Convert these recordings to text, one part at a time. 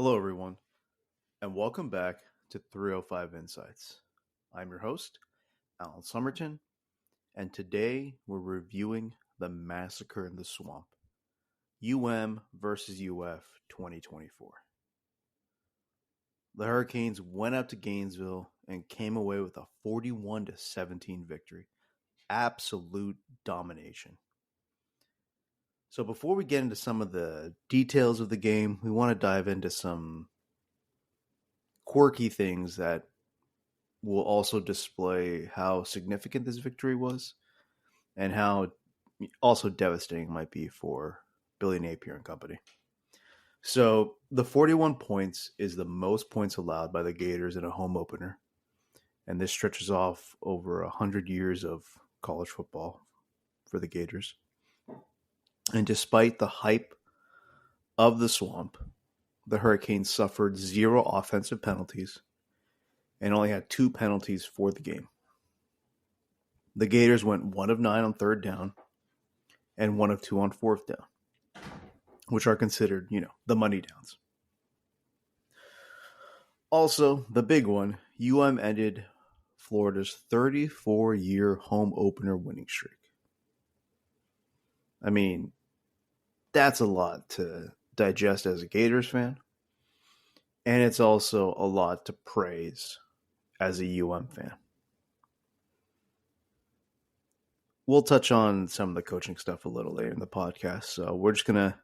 Hello, everyone, and welcome back to 305 Insights. I'm your host, Alan Somerton, and today we're reviewing the Massacre in the Swamp, versus UF 2024. The Hurricanes went up to Gainesville and came away with a 41-17 victory. Absolute domination. So before we get into some of the details of the game, we want to dive into some quirky things that will also display how significant this victory was and how also devastating it might be for Billy Napier and company. So the 41 points is the most points allowed by the Gators in a home opener. And this stretches off over 100 years of college football for the Gators. And despite the hype of the Swamp, the Hurricanes suffered 0 offensive penalties and only had 2 penalties for the game. The Gators went 1 of 9 on third down and 1 of 2 on fourth down, which are considered, the money downs. Also, the big one, ended Florida's 34-year home opener winning streak. I mean, that's a lot to digest as a Gators fan. And it's also a lot to praise as a fan. We'll touch on some of the coaching stuff a little later in the podcast. So we're just going to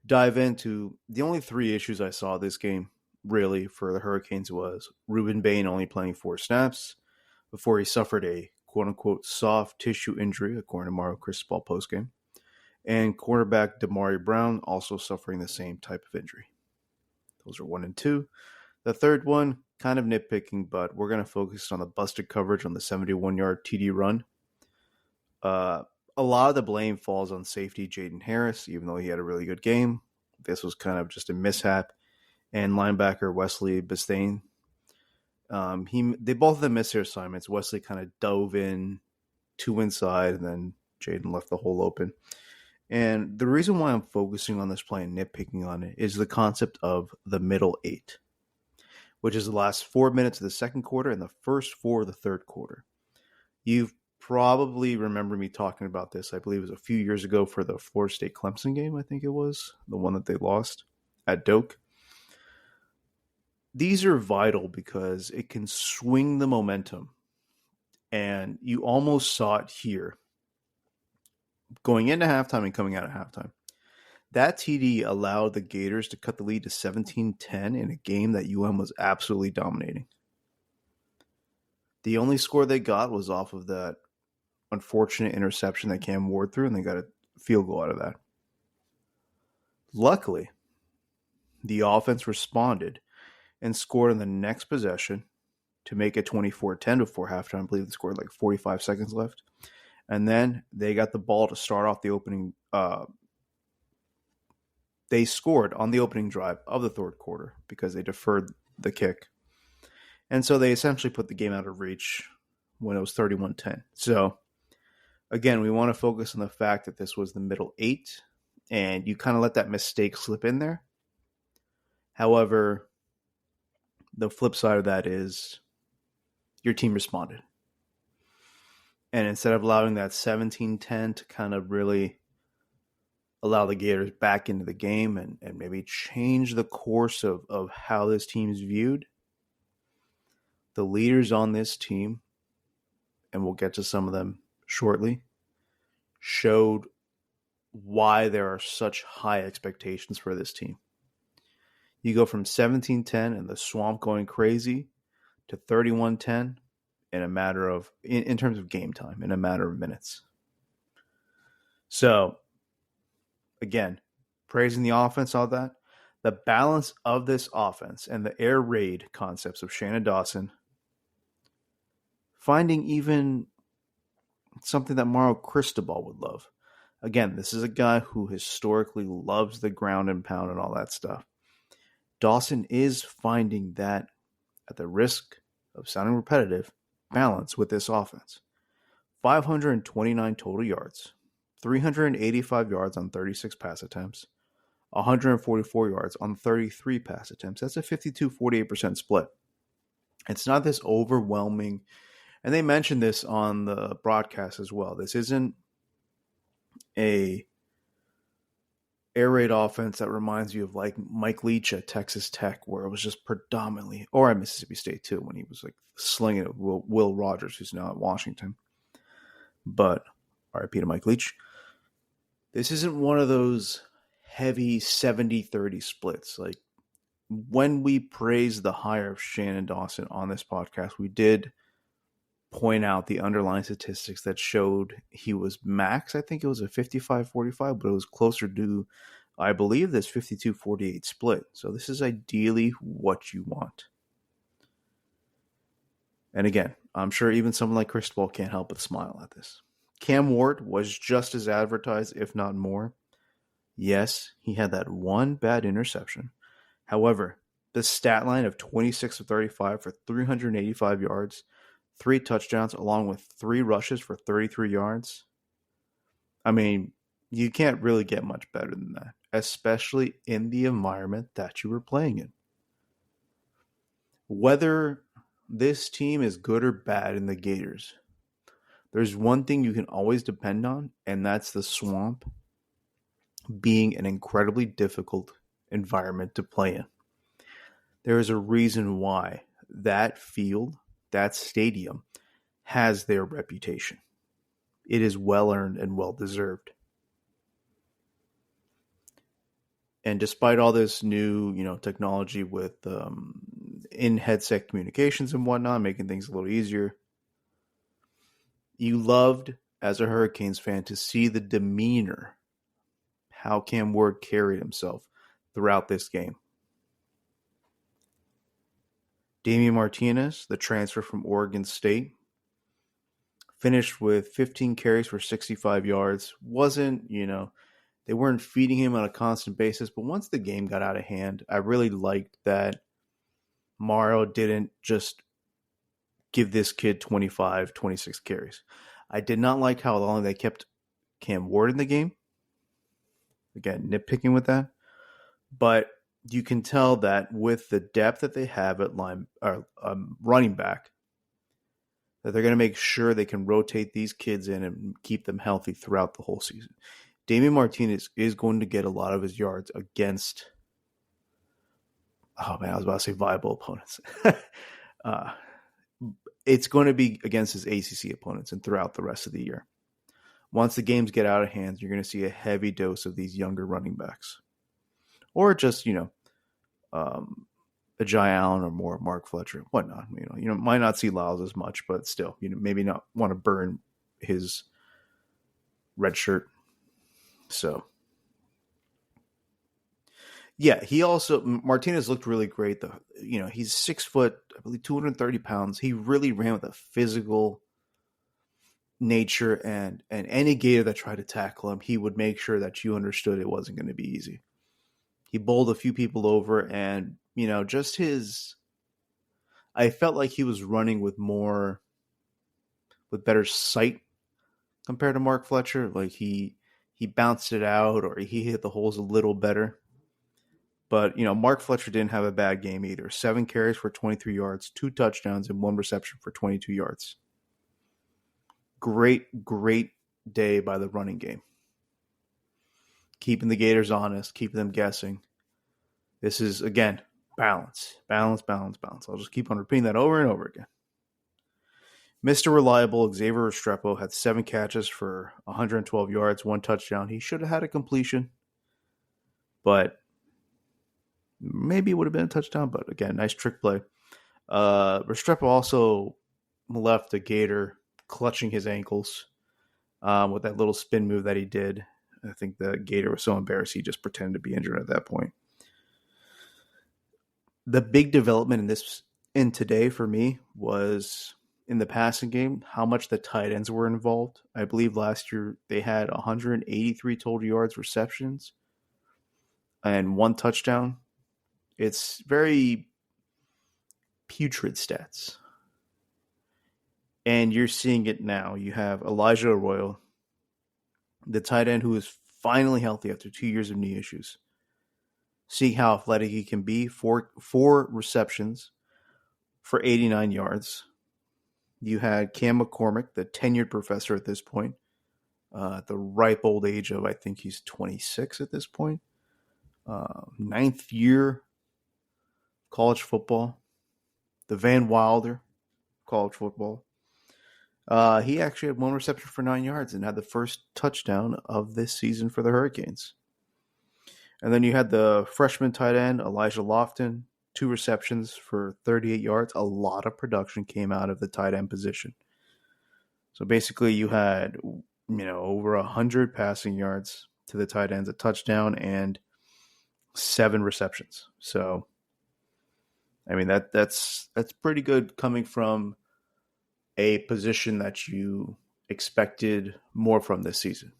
dive into the only 3 issues I saw this game, really, for the Hurricanes was Ruben Bain only playing 4 snaps before he suffered a quote-unquote soft tissue injury, according to Mario Cristobal postgame, and cornerback Damari Brown also suffering the same type of injury. Those are 1 and 2. The third one, kind of nitpicking, but we're going to focus on the busted coverage on the 71-yard TD run. A lot of the blame falls on safety Jaden Harris, even though he had a really good game. This was kind of just a mishap. And linebacker Wesley Bistain, they both of them missed their assignments. Wesley kind of dove in 2 inside, and then Jaden left the hole open. And the reason why I'm focusing on this play and nitpicking on it is the concept of the middle 8, which is the last 4 minutes of the second quarter and the first 4 of the third quarter. You've probably remember me talking about this. I believe it was a few years ago for the Florida State Clemson game, I think it was, the one that they lost at Doak. These are vital because it can swing the momentum. And you almost saw it here going into halftime and coming out of halftime. That TD allowed the Gators to cut the lead to 17-10 in a game that was absolutely dominating. The only score they got was off of that unfortunate interception that Cam Ward threw, and they got a field goal out of that. Luckily, the offense responded and scored in the next possession to make it 24-10 before halftime. I believe they scored like 45 seconds left. And then they got the ball to start off the opening. They scored on the opening drive of the third quarter because they deferred the kick. And so they essentially put the game out of reach when it was 31-10. So, again, we want to focus on the fact that this was the middle 8, and you kind of let that mistake slip in there. However, the flip side of that is your team responded. And instead of allowing that 17-10 to kind of really allow the Gators back into the game and maybe change the course of how this team is viewed, the leaders on this team, and we'll get to some of them shortly, showed why there are such high expectations for this team. You go from 17-10 and the Swamp going crazy to 31-10 in a matter of, in terms of game time, in a matter of minutes. So, again, praising the offense, all that. The balance of this offense and the air raid concepts of Shannon Dawson, finding even something that Mario Cristobal would love. Again, this is a guy who historically loves the ground and pound and all that stuff. Dawson is finding that, at the risk of sounding repetitive, balance with this offense. 529 total yards, 385 yards on 36 pass attempts, 144 yards on 33 pass attempts. That's a 52-48% split. It's not this overwhelming, and they mentioned this on the broadcast as well. This isn't a air raid offense that reminds you of like Mike Leach at Texas Tech, where it was just predominantly, or at Mississippi State too, when he was like slinging it. Will Rogers, who's now at Washington. But RIP to Mike Leach. This isn't one of those heavy 70-30 splits. Like when we praised the hire of Shannon Dawson on this podcast, we did point out the underlying statistics that showed he was max. I think it was a 55-45, but it was closer to, I believe, this 52-48 split. So this is ideally what you want. And again, I'm sure even someone like Cristobal can't help but smile at this. Cam Ward was just as advertised, if not more. Yes, he had that one bad interception. However, the stat line of 26 of 35 for 385 yards, 3 touchdowns, along with 3 rushes for 33 yards. I mean, you can't really get much better than that, especially in the environment that you were playing in. Whether this team is good or bad in the Gators, there's one thing you can always depend on, and that's the swamp being an incredibly difficult environment to play in. There is a reason why that field, that stadium, has their reputation. It is well-earned and well-deserved. And despite all this new, technology with in-headset communications and whatnot, making things a little easier, you loved, as a Hurricanes fan, to see the demeanor, how Cam Ward carried himself throughout this game. Damian Martinez, the transfer from Oregon State, finished with 15 carries for 65 yards. They weren't feeding him on a constant basis, but once the game got out of hand, I really liked that Morrow didn't just give this kid 25, 26 carries. I did not like how long they kept Cam Ward in the game. Again, nitpicking with that. But you can tell that with the depth that they have at running back, that they're going to make sure they can rotate these kids in and keep them healthy throughout the whole season. Damian Martinez is going to get a lot of his yards against, I was about to say viable opponents. It's going to be against his ACC opponents and throughout the rest of the year. Once the games get out of hand, you're going to see a heavy dose of these younger running backs. Or just, a Jai Allen or more Mark Fletcher, whatnot. You might not see Lyles as much, but still, maybe not want to burn his red shirt. So, yeah, Martinez looked really great. He's 6 foot, I believe 230 pounds. He really ran with a physical nature, and any Gator that tried to tackle him, he would make sure that you understood it wasn't going to be easy. He bowled a few people over, and I felt like he was running with better sight compared to Mark Fletcher. Like he bounced it out, or he hit the holes a little better. But, Mark Fletcher didn't have a bad game either. 7 carries for 23 yards, 2 touchdowns, and 1 reception for 22 yards. Great day by the running game. Keeping the Gators honest, keeping them guessing. This is, again, balance. I'll just keep on repeating that over and over again. Mr. Reliable, Xavier Restrepo, had 7 catches for 112 yards, 1 touchdown. He should have had a completion, but maybe it would have been a touchdown. But again, nice trick play. Restrepo also left a Gator clutching his ankles with that little spin move that he did. I think the Gator was so embarrassed he just pretended to be injured at that point. The big development in today for me was in the passing game, how much the tight ends were involved. I believe last year they had 183 total yards receptions and 1 touchdown. It's very putrid stats. And you're seeing it now. You have Elijah Arroyo, the tight end who is finally healthy after 2 years of knee issues. see how athletic he can be. Four receptions for 89 yards. You had Cam McCormick, the tenured professor at this point, at the ripe old age of, I think he's 26 at this point. Ninth year college football. The Van Wilder college football. He actually had one reception for 9 yards and had the first touchdown of this season for the Hurricanes. And then you had the freshman tight end, Elijah Lofton, 2 receptions for 38 yards. A lot of production came out of the tight end position. So basically you had, over 100 passing yards to the tight ends, a touchdown, and 7 receptions. So, I mean, that's pretty good coming from a position that you expected more from this season.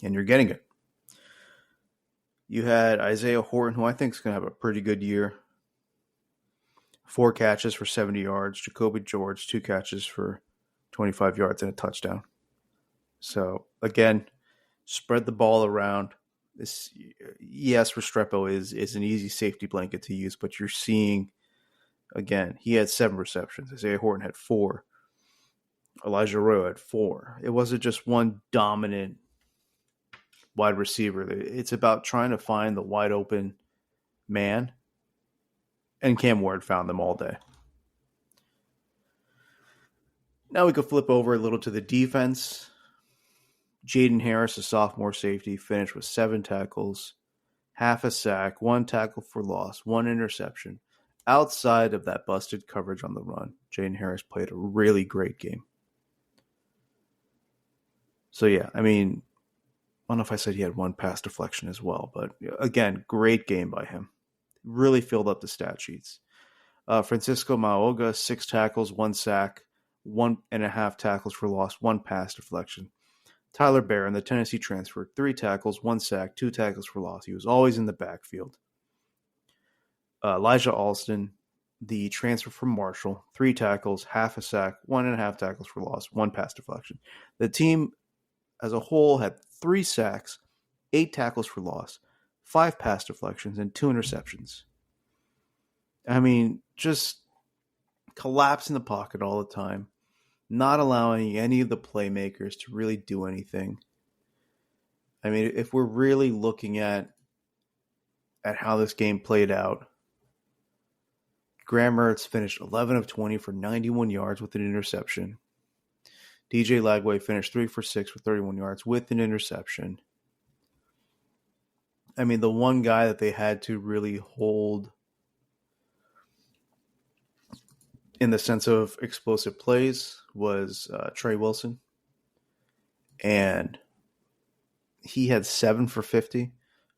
And you're getting it. You had Isaiah Horton, who I think is going to have a pretty good year. 4 catches for 70 yards. Jacoby George, 2 catches for 25 yards and a touchdown. So, again, spread the ball around. Restrepo is an easy safety blanket to use, but you're seeing, again, he had 7 receptions. Isaiah Horton had 4. Elijah Rowe had 4. It wasn't just one dominant wide receiver. It's about trying to find the wide open man, and Cam Ward found them all day. Now we could flip over a little to the defense. Jaden Harris, a sophomore safety, finished with 7 tackles, half a sack, 1 tackle for loss, 1 interception. Outside of that busted coverage on the run, Jaden Harris played a really great game. So, yeah, I mean, I don't know if I said he had 1 pass deflection as well, but again, great game by him. Really filled up the stat sheets. Francisco Maoga, 6 tackles, 1 sack, 1.5 tackles for loss, 1 pass deflection. Tyler Barron, the Tennessee transfer, 3 tackles, 1 sack, 2 tackles for loss. He was always in the backfield. Elijah Alston, the transfer from Marshall, 3 tackles, half a sack, 1.5 tackles for loss, 1 pass deflection. The team as a whole had 3 sacks, 8 tackles for loss, 5 pass deflections, and 2 interceptions. I mean, just collapse in the pocket all the time, not allowing any of the playmakers to really do anything. I mean, if we're really looking at how this game played out, Graham Mertz finished 11 of 20 for 91 yards with an interception. DJ Lagway finished 3 for 6 for 31 yards with an interception. I mean, the one guy that they had to really hold in the sense of explosive plays was Trey Wilson. And he had 7 for 50,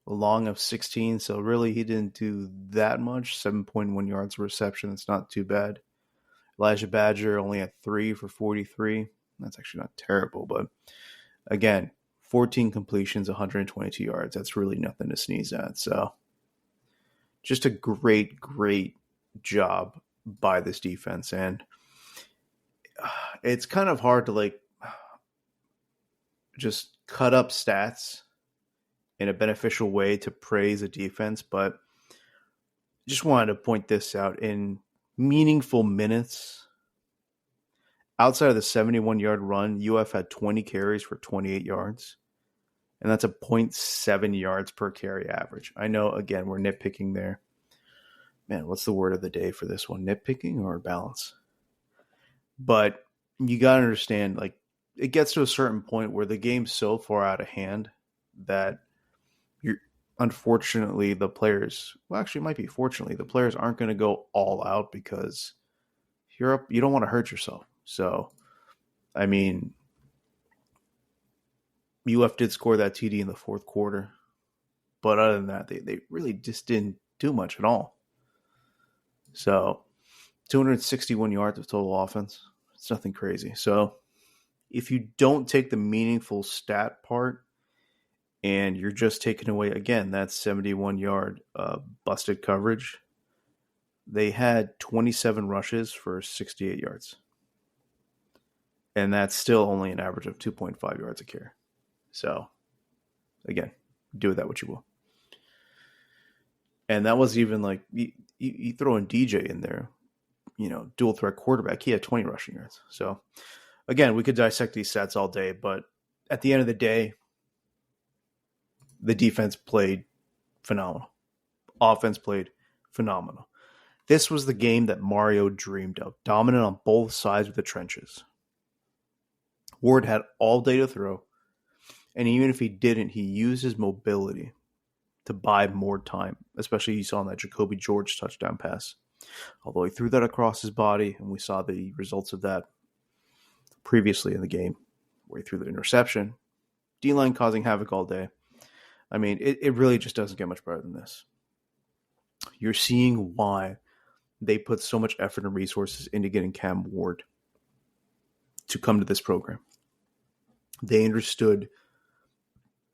a long of 16. So really he didn't do that much. 7.1 yards of reception. That's not too bad. Elijah Badger only had 3 for 43. That's actually not terrible. But again, 14 completions, 122 yards. That's really nothing to sneeze at. So just a great, great job by this defense. And it's kind of hard to just cut up stats in a beneficial way to praise a defense, but just wanted to point this out. In meaningful minutes, outside of the 71-yard run, UF had 20 carries for 28 yards, and that's a 0.7 yards per carry average. I know, again, we're nitpicking there. Man, what's the word of the day for this one? Nitpicking or balance? But you got to understand, it gets to a certain point where the game's so far out of hand that unfortunately, the players, well, actually, it might be fortunately, the players aren't going to go all out because you're up, you don't want to hurt yourself. So, I mean, UF did score that TD in the 4th quarter, but other than that, they really just didn't do much at all. So, 261 yards of total offense. It's nothing crazy. So, if you don't take the meaningful stat part, and you're just taking away, again, that 71-yard busted coverage, they had 27 rushes for 68 yards. And that's still only an average of 2.5 yards a carry. So, again, do with that what you will. And that was even like, you throw in DJ in there, dual threat quarterback. He had 20 rushing yards. So, again, we could dissect these stats all day, but at the end of the day, the defense played phenomenal. Offense played phenomenal. This was the game that Mario dreamed of, dominant on both sides of the trenches. Ward had all day to throw, and even if he didn't, he used his mobility to buy more time, especially you saw in that Jacoby George touchdown pass. Although he threw that across his body, and we saw the results of that previously in the game, where he threw the interception. D-line causing havoc all day. I mean, it really just doesn't get much better than this. You're seeing why they put so much effort and resources into getting Cam Ward to come to this program. They understood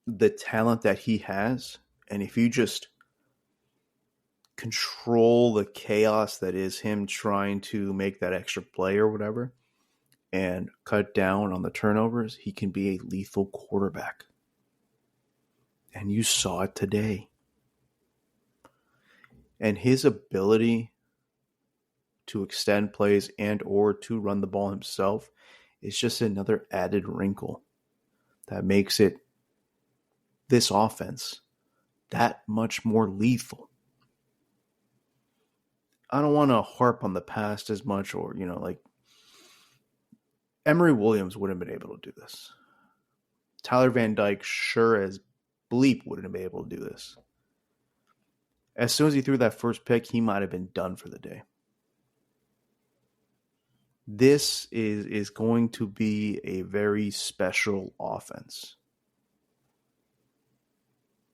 the talent that he has, and if you just control the chaos that is him trying to make that extra play or whatever and cut down on the turnovers, he can be a lethal quarterback. And you saw it today. And his ability to extend plays and or to run the ball himself is just another added wrinkle that makes it, this offense, that much more lethal. I don't want to harp on the past as much, or, like Emory Williams wouldn't have been able to do this. Tyler Van Dyke sure as bleep wouldn't have been able to do this. As soon as he threw that first pick, he might have been done for the day. This is going to be a very special offense.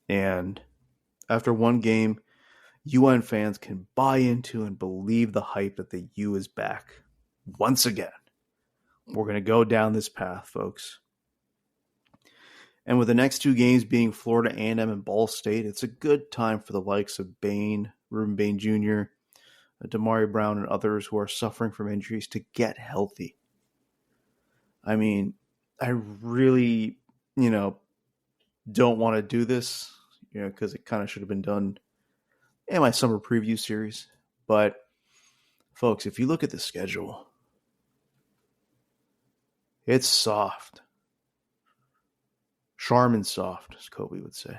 And after one game, UN fans can buy into and believe the hype that the U is back. Once again, we're going to go down this path, folks. And with the next two games being Florida A&M and Ball State, it's a good time for the likes of Bain, Ruben Bain Jr., Damari Brown, and others who are suffering from injuries to get healthy. I mean, I really, don't want to do this, because it kind of should have been done in my summer preview series. But, folks, if you look at the schedule, it's soft. Charmin soft, as Kobe would say.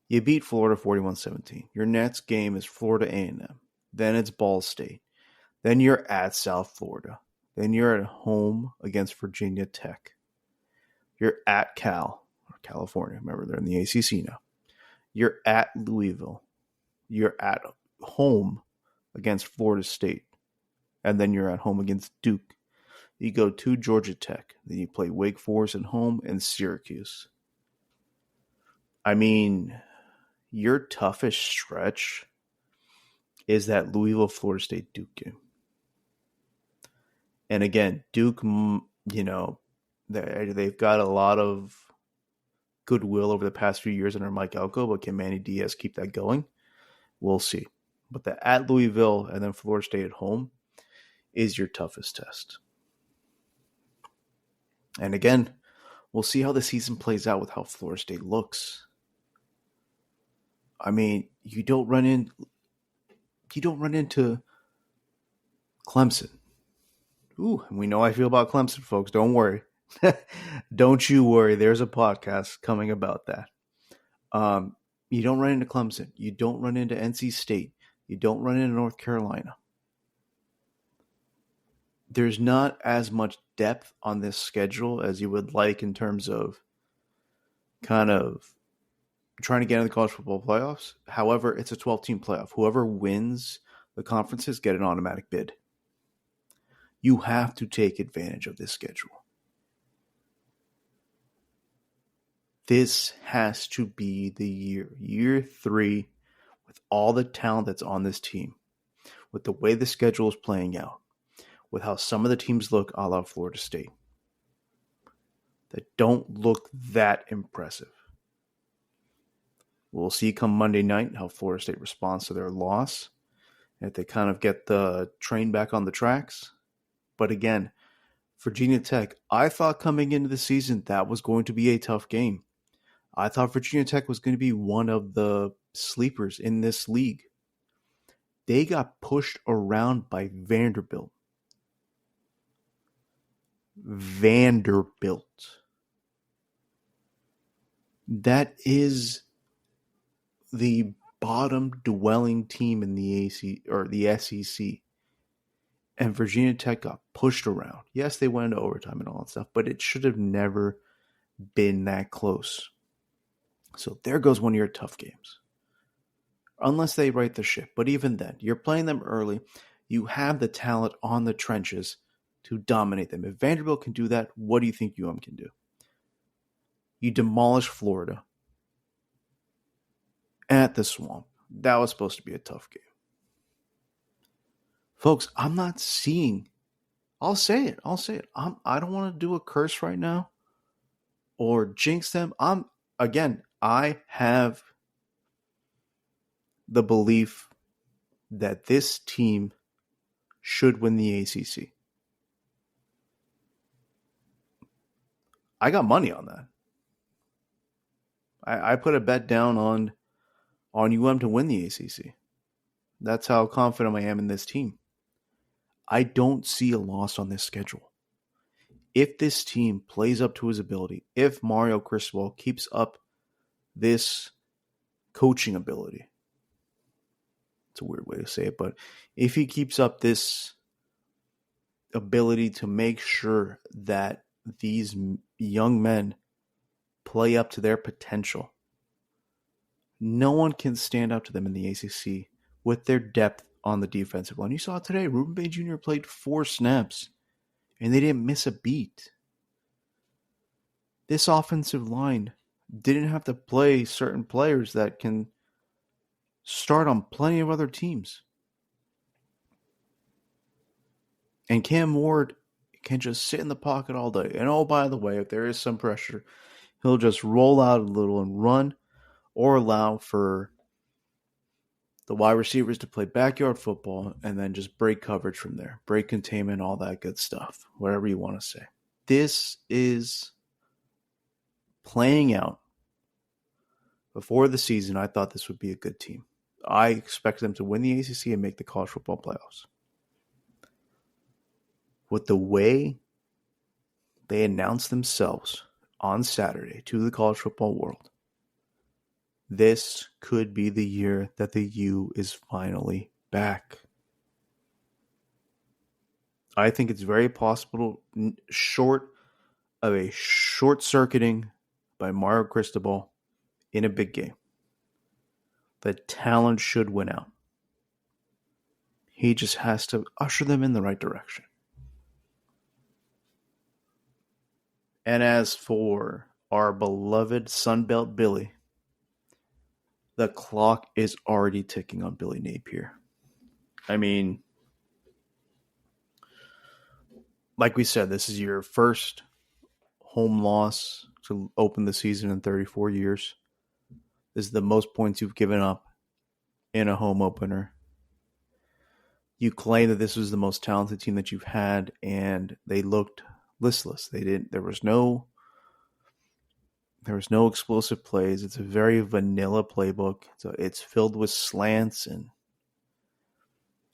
You beat Florida 41-17. Your next game is Florida A&M. Then it's Ball State. Then you're at South Florida. Then you're at home against Virginia Tech. You're at California. Remember, they're in the ACC now. You're at Louisville. You're at home against Florida State. And then you're at home against Duke. You go to Georgia Tech. Then you play Wake Forest at home and Syracuse. I mean, your toughest stretch is that Louisville, Florida State, Duke game. And again, Duke, they've got a lot of goodwill over the past few years under Mike Elko, but can Manny Diaz keep that going? We'll see. But the at Louisville and then Florida State at home is your toughest test. And again, we'll see how the season plays out with how Florida State looks. I mean, you don't run into Clemson. Ooh, and we know how I feel about Clemson, folks. Don't worry. Don't you worry. There's a podcast coming about that. You don't run into Clemson. You don't run into NC State. You don't run into North Carolina. There's not as much depth on this schedule as you would like in terms of kind of trying to get into the college football playoffs. However, it's a 12-team playoff. Whoever wins the conferences get an automatic bid. You have to take advantage of this schedule. This has to be the year 3, with all the talent that's on this team, with the way the schedule is playing out, with how some of the teams look a la Florida State, that don't look that impressive. We'll see come Monday night how Florida State responds to their loss, if they kind of get the train back on the tracks. But again, Virginia Tech, I thought coming into the season that was going to be a tough game. I thought Virginia Tech was going to be one of the sleepers in this league. They got pushed around by Vanderbilt. That is the bottom dwelling team in the AC or the SEC. And Virginia Tech got pushed around. Yes, they went into overtime and all that stuff, but it should have never been that close. So there goes one of your tough games. Unless they right the ship. But even then, you're playing them early. You have the talent on the trenches to dominate them. If Vanderbilt can do that, what do you think UM can do? You demolish Florida at the Swamp. That was supposed to be a tough game. Folks, I'm not seeing. I'll say it. I don't want to do a curse right now or jinx them. I have the belief that this team should win the ACC. I got money on that. I put a bet down on UM to win the ACC. That's how confident I am in this team. I don't see a loss on this schedule. If this team plays up to his ability, if Mario Cristobal keeps up this coaching ability, it's a weird way to say it, but if he keeps up this ability to make sure that these young men play up to their potential, no one can stand up to them in the ACC with their depth on the defensive line. You saw it today. Ruben Bay Jr. played 4 snaps, and they didn't miss a beat. This offensive line didn't have to play certain players that can start on plenty of other teams. And Cam Ward can just sit in the pocket all day. And oh, by the way, if there is some pressure, he'll just roll out a little and run, or allow for the wide receivers to play backyard football and then just break coverage from there. Break containment, all that good stuff, whatever you want to say. This is playing out. Before the season, I thought this would be a good team. I expected them to win the ACC and make the college football playoffs. With the way they announced themselves on Saturday to the college football world, this could be the year that the U is finally back. I think it's very possible, short of a short-circuiting by Mario Cristobal in a big game, the talent should win out. He just has to usher them in the right direction. And as for our beloved Sunbelt Billy, the clock is already ticking on Billy Napier. I mean, like we said, this is your first home loss to open the season in 34 years. This is the most points you've given up in a home opener. You claim that this was the most talented team that you've had, and they looked listless. There was no explosive plays. It's a very vanilla playbook. So it's filled with slants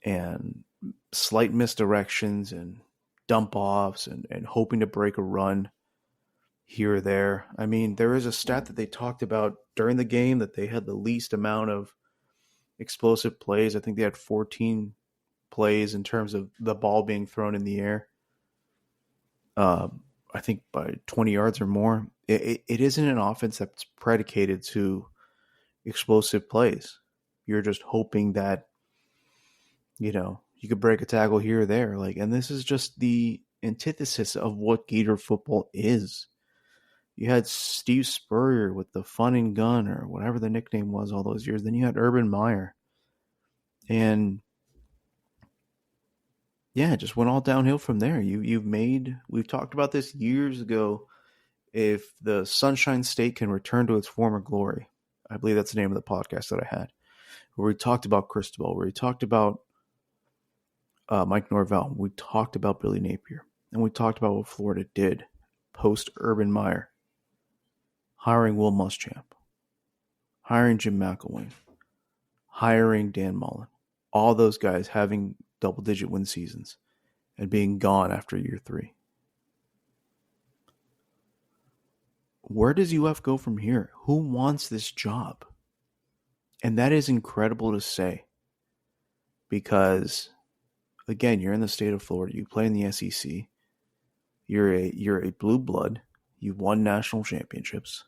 and slight misdirections and dump offs and hoping to break a run here or there. I mean, there is a stat that they talked about during the game that they had the least amount of explosive plays. I think they had 14 plays in terms of the ball being thrown in the air. I think by 20 yards or more. It isn't an offense that's predicated to explosive plays. You're just hoping that, you could break a tackle here or there. And this is just the antithesis of what Gator football is. You had Steve Spurrier with the fun and gun or whatever the nickname was all those years. Then you had Urban Meyer. And yeah, it just went all downhill from there. We've talked about this years ago. If the Sunshine State can return to its former glory, I believe that's the name of the podcast that I had, where we talked about Cristobal, where we talked about Mike Norvell, we talked about Billy Napier, and we talked about what Florida did post Urban Meyer, hiring Will Muschamp, hiring Jim McElwain, hiring Dan Mullen, all those guys having double-digit win seasons and being gone after year 3. Where does UF go from here? Who wants this job? And that is incredible to say because, again, you're in the state of Florida. You play in the SEC. You're a blue blood. You've won national championships.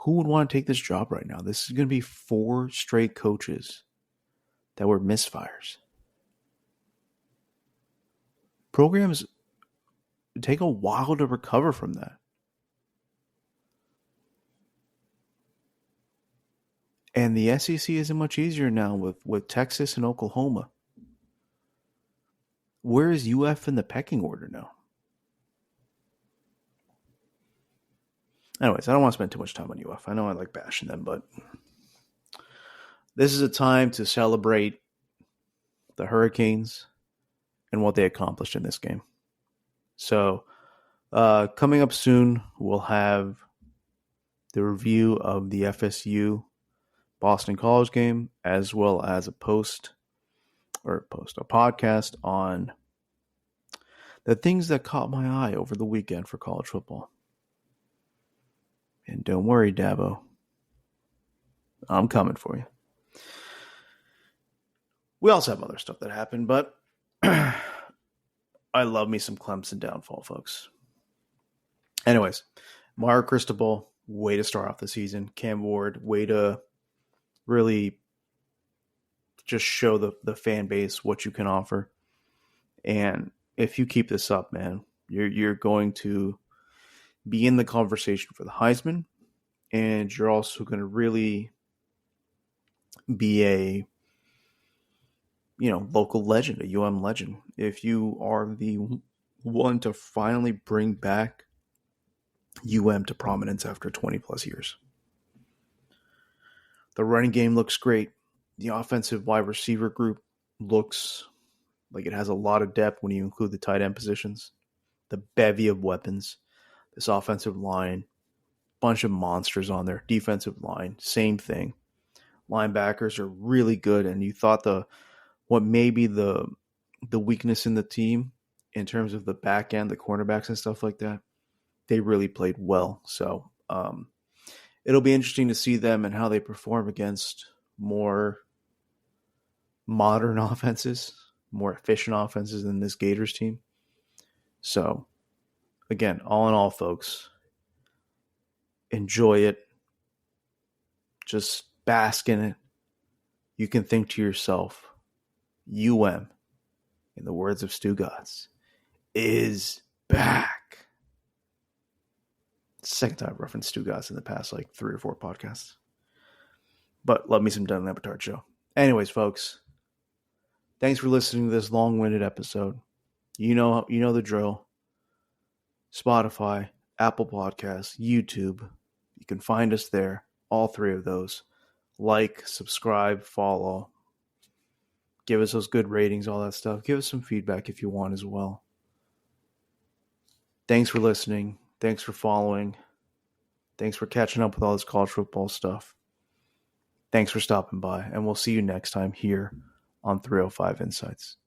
Who would want to take this job right now? This is going to be 4 straight coaches that were misfires. Programs take a while to recover from that. And the SEC isn't much easier now with Texas and Oklahoma. Where is UF in the pecking order now? Anyways, I don't want to spend too much time on UF. I know I like bashing them, but this is a time to celebrate the Hurricanes and what they accomplished in this game. So, coming up soon, we'll have the review of the FSU Boston College game, as well as a podcast on the things that caught my eye over the weekend for college football. And don't worry, Dabo, I'm coming for you. We also have other stuff that happened, but I love me some Clemson downfall, folks. Anyways, Mario Cristobal, way to start off the season. Cam Ward, way to really just show the fan base what you can offer. And if you keep this up, man, you're going to be in the conversation for the Heisman, and you're also going to really be a local legend, a UM legend. If you are the one to finally bring back UM to prominence after 20 plus years. The running game looks great. The offensive wide receiver group looks like it has a lot of depth when you include the tight end positions. The bevy of weapons. This offensive line, bunch of monsters on there. Defensive line, same thing. Linebackers are really good, and you thought what may be the weakness in the team in terms of the back end, the cornerbacks and stuff like that, they really played well. So it'll be interesting to see them and how they perform against more modern offenses, more efficient offenses than this Gators team. So, again, all in all, folks, enjoy it. Just bask in it. You can think to yourself, UM, in the words of Stu Gotts, is back. Second time I've referenced Stu Gotts in the past 3 or 4 podcasts. But love me some Dunn Lepetard show. Anyways, folks, thanks for listening to this long-winded episode. You know the drill. Spotify, Apple Podcasts, YouTube. You can find us there. All 3 of those. Like, subscribe, follow. Give us those good ratings, all that stuff. Give us some feedback if you want as well. Thanks for listening. Thanks for following. Thanks for catching up with all this college football stuff. Thanks for stopping by, and we'll see you next time here on 305 Insights.